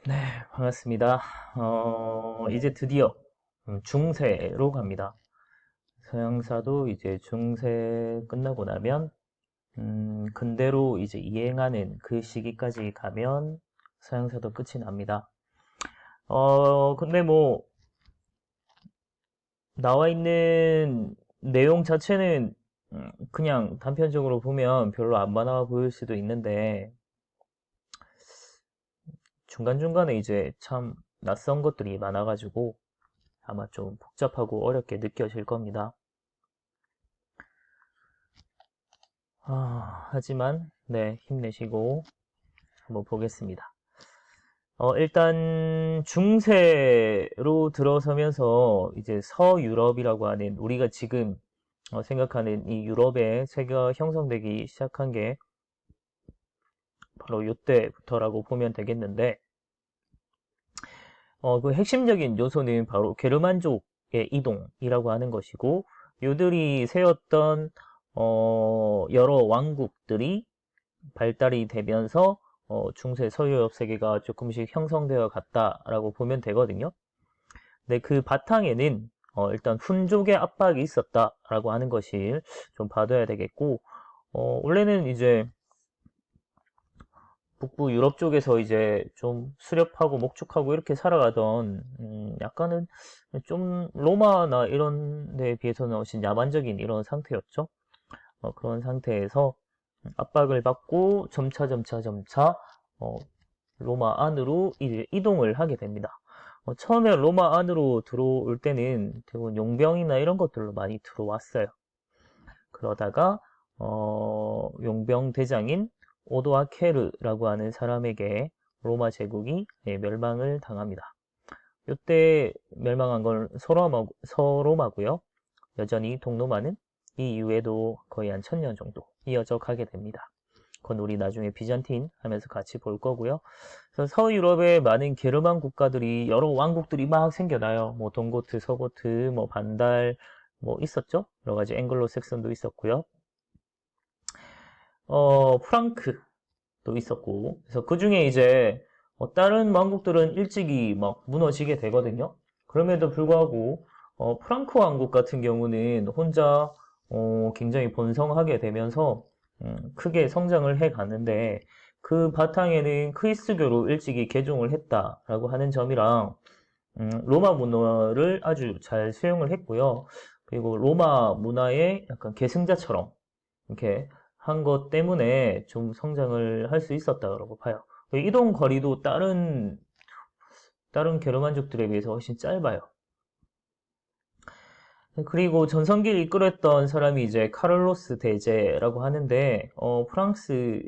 네, 반갑습니다. 이제 드디어 중세로 갑니다. 서양사도 이제 중세 끝나고 나면 근대로 이제 이행하는 그 시기까지 가면 서양사도 끝이 납니다. 근데 뭐 나와 있는 내용 자체는 그냥 단편적으로 보면 별로 안 많아 보일 수도 있는데 중간중간에 이제 참 낯선 것들이 많아가지고 아마 좀 복잡하고 어렵게 느껴질 겁니다. 하지만, 네, 힘내시고 한번 보겠습니다. 일단, 중세로 들어서면서 이제 서유럽이라고 하는 우리가 지금 생각하는 이 유럽의 세계가 형성되기 시작한 게 바로 이때부터라고 보면 되겠는데, 그 핵심적인 요소는 바로 게르만족의 이동이라고 하는 것이고, 요들이 세웠던 여러 왕국들이 발달이 되면서 중세 서유럽 세계가 조금씩 형성되어 갔다라고 보면 되거든요. 근데 그 바탕에는 일단 훈족의 압박이 있었다라고 하는 것을 좀 봐둬야 되겠고, 원래는 이제 북부 유럽 쪽에서 이제 좀 수렵하고 목축하고 이렇게 살아가던 약간은 좀 로마나 이런 데에 비해서는 훨씬 야만적인 이런 상태였죠. 그런 상태에서 압박을 받고 점차 어, 로마 안으로 이제 이동을 하게 됩니다. 처음에 로마 안으로 들어올 때는 대부분 용병이나 이런 것들로 많이 들어왔어요. 그러다가 용병 대장인 오도아케르라고 하는 사람에게 로마 제국이 멸망을 당합니다. 이때 멸망한 건 서로마고요. 여전히 동로마는 이 이후에도 거의 한 1000년 정도 이어져 가게 됩니다. 그건 우리 나중에 비잔틴 하면서 같이 볼 거고요. 그래서 서유럽의 많은 게르만 국가들이 여러 왕국들이 막 생겨나요. 뭐 동고트, 서고트, 뭐 반달 뭐 있었죠. 여러 가지 앵글로 색선도 있었고요. 프랑크도 있었고. 그래서 그 중에 이제 다른 왕국들은 일찍이 막 무너지게 되거든요. 그럼에도 불구하고 프랑크 왕국 같은 경우는 혼자 굉장히 번성하게 되면서 크게 성장을 해 갔는데 그 바탕에는 크리스교로 일찍이 개종을 했다라고 하는 점이랑 로마 문화를 아주 잘 수용을 했고요. 그리고 로마 문화의 약간 계승자처럼 이렇게 한 것 때문에 좀 성장을 할 수 있었다고 봐요. 이동 거리도 다른 게르만족들에 비해서 훨씬 짧아요. 그리고 전성기를 이끌었던 사람이 이제 카를로스 대제라고 하는데 프랑스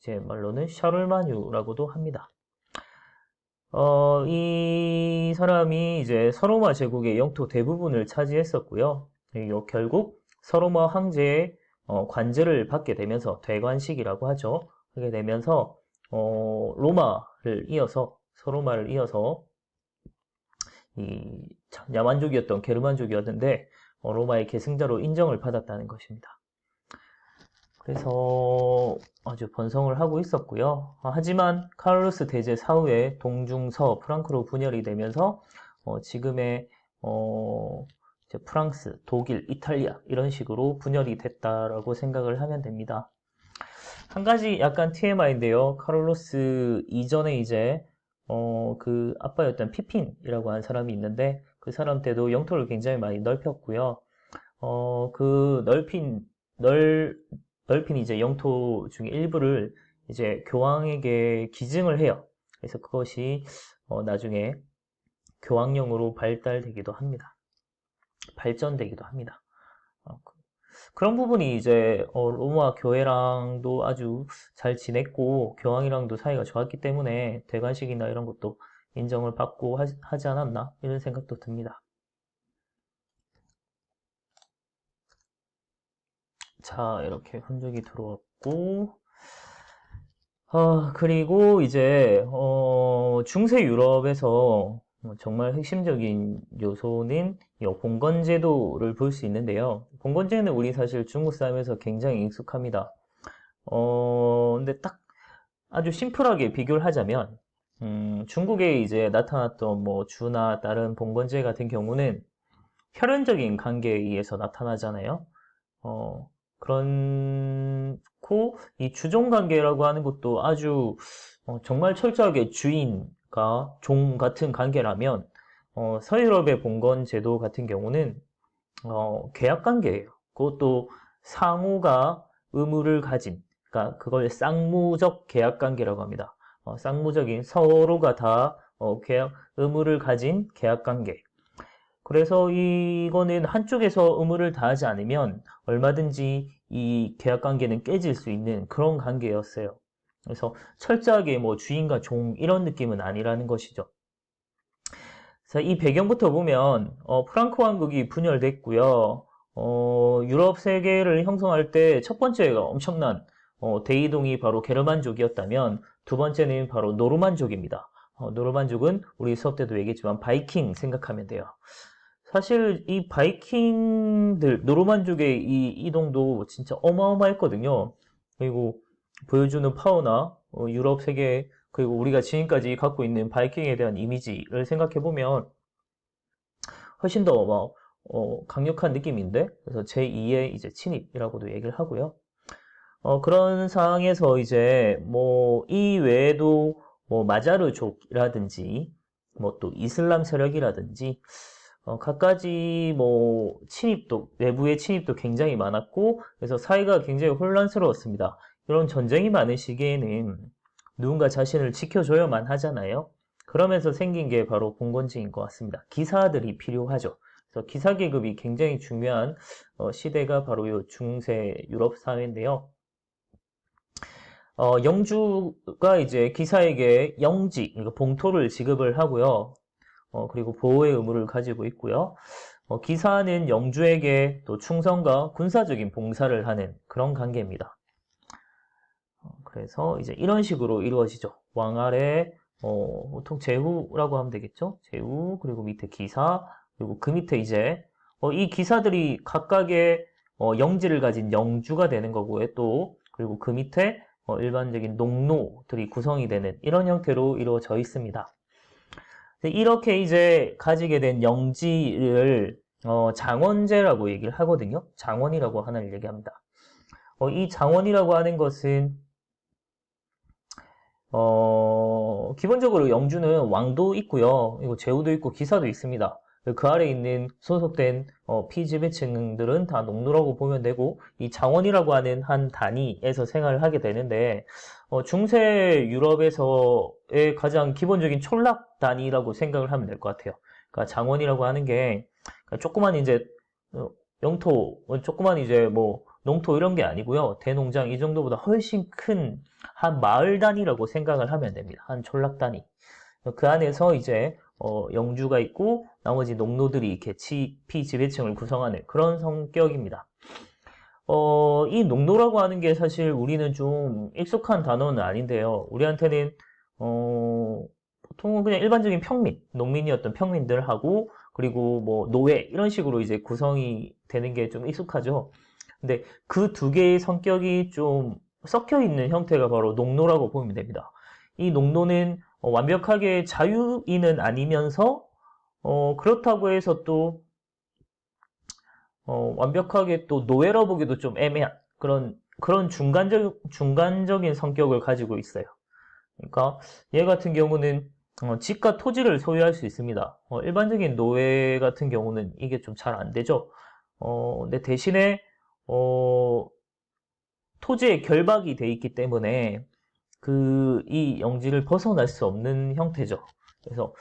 제 말로는 샤를마뉴라고도 합니다. 이 사람이 이제 서로마 제국의 영토 대부분을 차지했었고요. 그리고 결국 서로마 황제의 관제를 받게 되면서 대관식이라고 하죠. 하게 되면서 로마를 이어서 서로마를 이어서 이 야만족이었던 게르만족이었는데 로마의 계승자로 인정을 받았다는 것입니다. 그래서 아주 번성을 하고 있었고요. 하지만 카를로스 대제 사후에 동중서 프랑크로 분열이 되면서 지금의 프랑스, 독일, 이탈리아 이런 식으로 분열이 됐다라고 생각을 하면 됩니다. 한 가지 약간 TMI인데요. 카를로스 이전에 이제 그 아빠였던 피핀이라고 하는 사람이 있는데 그 사람 때도 영토를 굉장히 많이 넓혔고요. 그 넓힌 이제 영토 중에 일부를 이제 교황에게 기증을 해요. 그래서 그것이 나중에 교황령으로 발달되기도 합니다. 발전되기도 합니다. 그런 부분이 이제 로마 교회랑도 아주 잘 지냈고 교황이랑도 사이가 좋았기 때문에 대관식이나 이런 것도 인정을 받고 하지 않았나 이런 생각도 듭니다. 자, 이렇게 흔적이 들어왔고 그리고 이제 중세 유럽에서 정말 핵심적인 요소는 이 봉건제도를 볼 수 있는데요. 봉건제는 우리 사실 중국 사람에서 굉장히 익숙합니다. 근데 딱 아주 심플하게 비교를 하자면 중국에 이제 나타났던 뭐 주나 다른 봉건제 같은 경우는 혈연적인 관계에 의해서 나타나잖아요. 그렇고 이 주종 관계라고 하는 것도 아주 정말 철저하게 주인과 종 같은 관계라면 서유럽의 봉건 제도 같은 경우는 계약 관계예요. 그것도 상호가 의무를 가진, 그러니까 그걸 쌍무적 계약 관계라고 합니다. 쌍무적인 서로가 다 계약 의무를 가진 계약 관계. 그래서 이거는 한쪽에서 의무를 다하지 않으면 얼마든지 이 계약 관계는 깨질 수 있는 그런 관계였어요. 그래서 철저하게 뭐 주인과 종 이런 느낌은 아니라는 것이죠. 자, 이 배경부터 보면 프랑크 왕국이 분열됐고요. 유럽 세계를 형성할 때 첫 번째가 엄청난 대이동이 바로 게르만족이었다면 두 번째는 바로 노르만족입니다. 노르만족은 우리 수업 때도 얘기했지만 바이킹 생각하면 돼요. 사실 이 바이킹들, 노르만족의 이 이동도 진짜 어마어마했거든요. 그리고 보여주는 파워나 유럽 세계 그리고 우리가 지금까지 갖고 있는 바이킹에 대한 이미지를 생각해보면 훨씬 더 강력한 느낌인데 그래서 제2의 이제 침입이라고도 얘기를 하고요. 그런 상황에서 이제 뭐 이 외에도 뭐 마자르족이라든지 뭐 또 이슬람 세력이라든지 갖가지 뭐 침입도 내부의 침입도 굉장히 많았고 그래서 사회가 굉장히 혼란스러웠습니다. 이런 전쟁이 많은 시기에는 누군가 자신을 지켜줘야만 하잖아요. 그러면서 생긴 게 바로 봉건제인 것 같습니다. 기사들이 필요하죠. 그래서 기사 계급이 굉장히 중요한 시대가 바로 이 중세 유럽 사회인데요. 영주가 이제 기사에게 영지, 그러니까 봉토를 지급을 하고요. 그리고 보호의 의무를 가지고 있고요. 기사는 영주에게 또 충성과 군사적인 봉사를 하는 그런 관계입니다. 그래서 이제 이런 식으로 이루어지죠. 왕 아래 보통 제후라고 하면 되겠죠. 제후 그리고 밑에 기사 그리고 그 밑에 이제 이 기사들이 각각의 영지를 가진 영주가 되는 거고요. 또 그리고 그 밑에 일반적인 농노들이 구성이 되는 이런 형태로 이루어져 있습니다. 이렇게 이제 가지게 된 영지를 장원제라고 얘기를 하거든요. 장원이라고 하나를 얘기합니다. 이 장원이라고 하는 것은 기본적으로 영주는 왕도 있고요. 그리고 제후도 있고 기사도 있습니다. 그 아래 있는 소속된 피지배층들은 다 농노라고 보면 되고 이 장원이라고 하는 한 단위에서 생활을 하게 되는데 중세 유럽에서의 가장 기본적인 촌락 단위라고 생각을 하면 될 것 같아요. 그러니까 장원이라고 하는 게 조그만 이제 영토, 조그만 이제 뭐 농토 이런 게 아니고요. 대농장 이 정도보다 훨씬 큰 한 마을 단위라고 생각을 하면 됩니다. 한 촌락 단위. 그 안에서 이제 영주가 있고 나머지 농노들이 이렇게 피지배층을 구성하는 그런 성격입니다. 이 농노라고 하는 게 사실 우리는 좀 익숙한 단어는 아닌데요. 우리한테는 보통은 그냥 일반적인 평민, 농민이었던 평민들하고 그리고 뭐 노예 이런 식으로 이제 구성이 되는 게 좀 익숙하죠. 근데 그 두 개의 성격이 좀 섞여 있는 형태가 바로 농노라고 보면 됩니다. 이 농노는 완벽하게 자유인은 아니면서 그렇다고 해서 또 완벽하게 또 노예라 보기도 좀 애매한 그런 중간적인 성격을 가지고 있어요. 그러니까 얘 같은 경우는 집과 토지를 소유할 수 있습니다. 일반적인 노예 같은 경우는 이게 좀 잘 안 되죠. 근데 대신에 토지에 결박이 돼 있기 때문에 이 영지를 벗어날 수 없는 형태죠. 그래서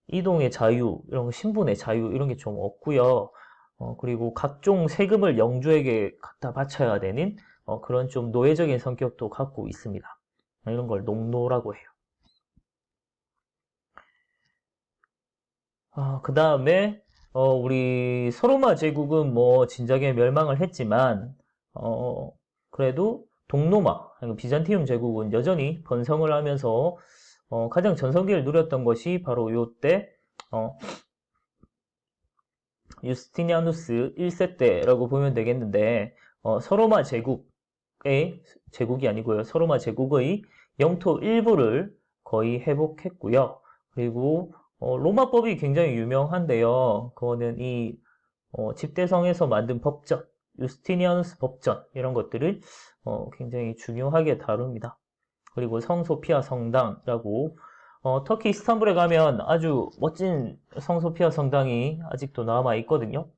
이동의 자유, 이런 거, 신분의 자유 이런 게 좀 없고요. 그리고 각종 세금을 영주에게 갖다 바쳐야 되는 그런 좀 노예적인 성격도 갖고 있습니다. 이런 걸 농노라고 해요. 그 다음에 우리 서로마 제국은 뭐 진작에 멸망을 했지만 그래도 동로마, 비잔티움 제국은 여전히 번성을 하면서 가장 전성기를 누렸던 것이 바로 요때 유스티니아누스 1세 때라고 보면 되겠는데 서로마 제국이 아니고요. 서로마 제국의 영토 일부를 거의 회복했고요. 그리고 로마법이 굉장히 유명한데요. 그거는 이 집대성에서 만든 법전, 유스티니아누스 법전 이런 것들을 굉장히 중요하게 다룹니다. 그리고 성소피아 성당이라고 터키 이스탄불에 가면 아주 멋진 성소피아 성당이 아직도 남아 있거든요.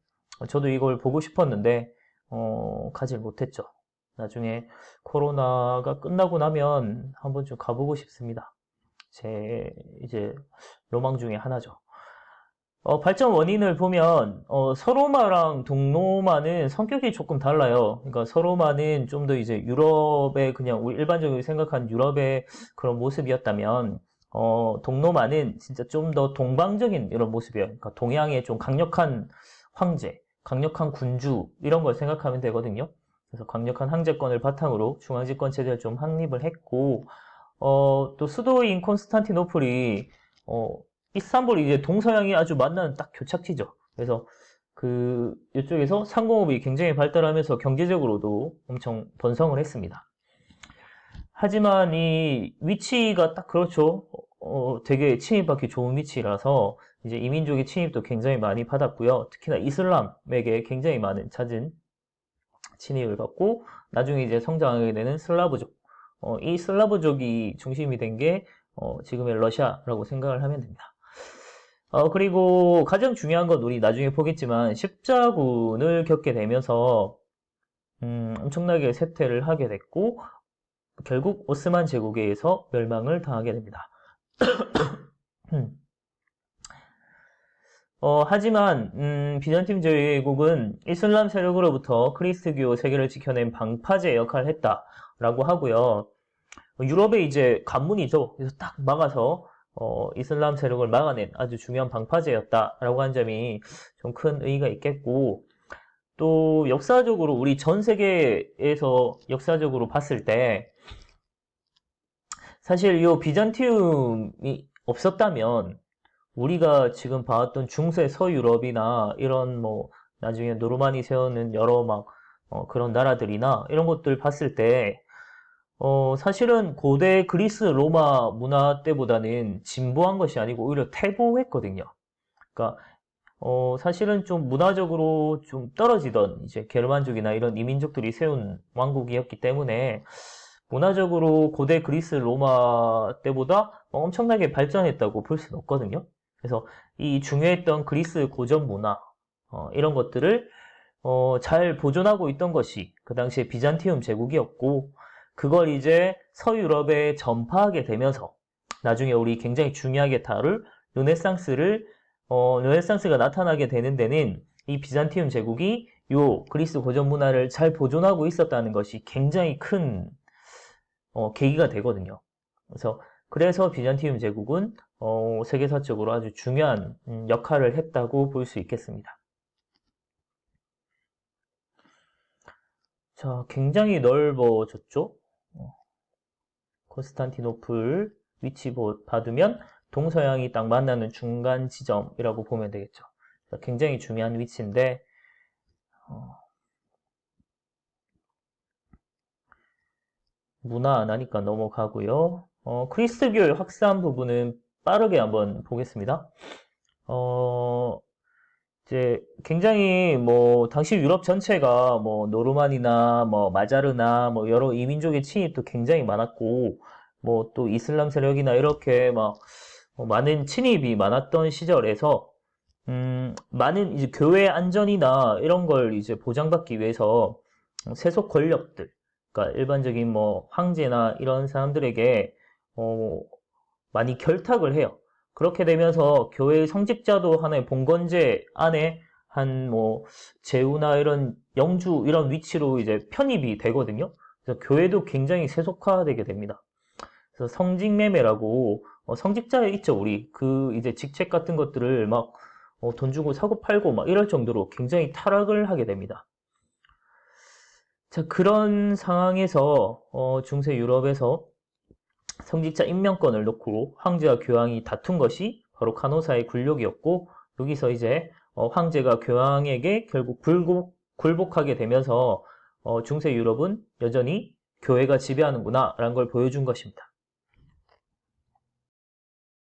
저도 이걸 보고 싶었는데 가질 못했죠. 나중에 코로나가 끝나고 나면 한 번쯤 가보고 싶습니다. 제 이제 로망 중에 하나죠. 발전 원인을 보면 서로마랑 동로마는 성격이 조금 달라요. 그러니까 서로마는 좀 더 이제 유럽의 그냥 우리 일반적으로 생각한 유럽의 그런 모습이었다면 동로마는 진짜 좀 더 동방적인 이런 모습이에요. 그러니까 동양의 좀 강력한 황제, 강력한 군주 이런 걸 생각하면 되거든요. 그래서 강력한 황제권을 바탕으로 중앙집권 체제를 좀 확립을 했고 또 수도인 콘스탄티노플이 이스탄불이 이제 동서양이 아주 만나는 딱 교착지죠. 그래서 이쪽에서 상공업이 굉장히 발달하면서 경제적으로도 엄청 번성을 했습니다. 하지만 이 위치가 딱 그렇죠. 되게 침입받기 좋은 위치라서 이제 이민족의 침입도 굉장히 많이 받았고요. 특히나 이슬람에게 굉장히 많은 잦은 침입을 받고 나중에 이제 성장하게 되는 슬라브족. 이 슬라브족이 중심이 된 게 지금의 러시아라고 생각을 하면 됩니다. 그리고 가장 중요한 건 우리 나중에 보겠지만 십자군을 겪게 되면서 엄청나게 쇠퇴를 하게 됐고 결국 오스만 제국에 의해서 멸망을 당하게 됩니다. 하지만 비잔틴 제국은 이슬람 세력으로부터 그리스교 세계를 지켜낸 방파제 역할을 했다라고 하고요. 유럽의 이제 관문이죠. 그래서 딱 막아서 이슬람 세력을 막아낸 아주 중요한 방파제였다라고 하는 점이 좀 큰 의의가 있겠고, 또 역사적으로 우리 전 세계에서 역사적으로 봤을 때 사실 이 비잔티움이 없었다면 우리가 지금 봐왔던 중세 서유럽이나 이런 뭐 나중에 노르만이 세우는 여러 막 그런 나라들이나 이런 것들 봤을 때 사실은 고대 그리스 로마 문화 때보다는 진보한 것이 아니고 오히려 퇴보했거든요. 그러니까 사실은 좀 문화적으로 좀 떨어지던 이제 게르만족이나 이런 이민족들이 세운 왕국이었기 때문에 문화적으로 고대 그리스 로마 때보다 엄청나게 발전했다고 볼 수는 없거든요. 그래서 이 중요했던 그리스 고전 문화 이런 것들을 잘 보존하고 있던 것이 그 당시에 비잔티움 제국이었고, 그걸 이제 서유럽에 전파하게 되면서 나중에 우리 굉장히 중요하게 다룰 르네상스가 나타나게 되는 데는 이 비잔티움 제국이 요 그리스 고전 문화를 잘 보존하고 있었다는 것이 굉장히 큰 계기가 되거든요. 그래서 비잔티움 제국은 세계사적으로 아주 중요한 역할을 했다고 볼 수 있겠습니다. 자, 굉장히 넓어졌죠? 콘스탄티노플 위치 받으면 동서양이 딱 만나는 중간 지점이라고 보면 되겠죠. 굉장히 중요한 위치인데 문화 안 하니까 넘어가고요. 그리스도교의 확산 부분은 빠르게 한번 보겠습니다. 이제 굉장히 뭐 당시 유럽 전체가 뭐 노르만이나 뭐 마자르나 뭐 여러 이민족의 침입도 굉장히 많았고, 뭐 또 이슬람 세력이나 이렇게 막 많은 침입이 많았던 시절에서 많은 이제 교회 안전이나 이런 걸 이제 보장받기 위해서 세속 권력들, 그러니까 일반적인 뭐 황제나 이런 사람들에게 많이 결탁을 해요. 그렇게 되면서 교회의 성직자도 하나의 봉건제 안에 한 뭐 제후나 이런 영주 이런 위치로 이제 편입이 되거든요. 그래서 교회도 굉장히 세속화되게 됩니다. 그래서 성직매매라고 성직자에 있죠, 우리 그 이제 직책 같은 것들을 막 돈 주고 사고 팔고 막 이럴 정도로 굉장히 타락을 하게 됩니다. 자, 그런 상황에서 중세 유럽에서 성직자 임명권을 놓고 황제와 교황이 다툰 것이 바로 카노사의 굴욕이었고, 여기서 이제 황제가 교황에게 결국 굴복하게 되면서 중세 유럽은 여전히 교회가 지배하는구나 라는 걸 보여준 것입니다.